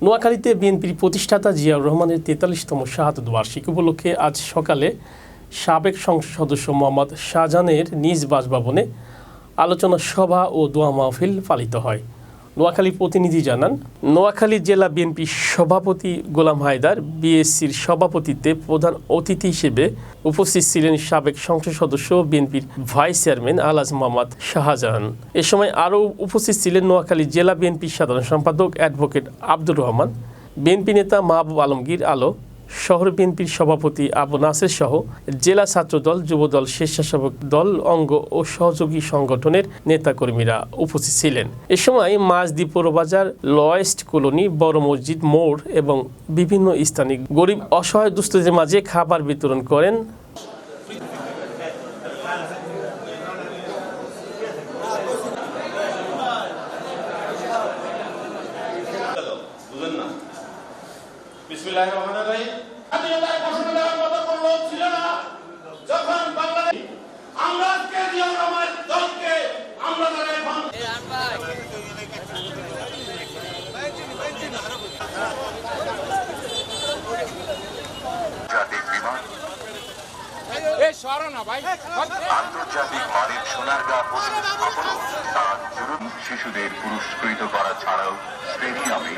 নোয়াখালীতে বিএনপির প্রতিষ্ঠাতা জিয়াউর রহমানের ৪৩তম শাহাদত বার্ষিকী উপলক্ষে আজ সকালে সাবেক সংসদ সদস্য মোহাম্মদ শাহজাহানের নিজ বাসভবনে আলোচনা সভা ও দোয়া মাহফিল পালিত হয়। নোয়াখালী প্রতিনিধি জানান, নোয়াখালী জেলা বিএনপির সভাপতি গোলাম হায়দার বিএসসির সভাপতিত্বে প্রধান অতিথি হিসেবে উপস্থিত ছিলেন সাবেক সংসদ সদস্য বিএনপির ভাইস চেয়ারম্যান আলহাজ মোহাম্মদ শাহজাহান। এ সময় আরও উপস্থিত ছিলেন নোয়াখালী জেলা বিএনপির সাধারণ সম্পাদক অ্যাডভোকেট আব্দুর রহমান, বিএনপি নেতা মাহবুব আলমগীর আলো, শহর বিএনপির সভাপতি আবু নাসের সহ জেলা ছাত্রদল, যুবদল, স্বেচ্ছাসেবক দল, অঙ্গ ও সহযোগী সংগঠনের নেতাকর্মীরা উপস্থিত ছিলেন। এ সময় মাঝদি পৌরবাজার, লয়েস্ট কলোনি, বড় মসজিদ মোড় এবং বিভিন্ন স্থানে গরিব অসহায় দুস্থদের মাঝে খাবার বিতরণ করেন। বিসমিল্লাহির রহমানির রহিম। স্বাধীনতার ঘোষণা দেওয়ার মতো কোনো লোক ছিল না যখন বাংলাদেশ আমরা আজকে জিয়াউর রহমানের দলকে আমরা যারা এখন জাতিক বিমান আন্তর্জাতিক মানের সোনারগাঁ শিশুদের পুরস্কৃত করা ছাড়াও স্টেডিয়ামে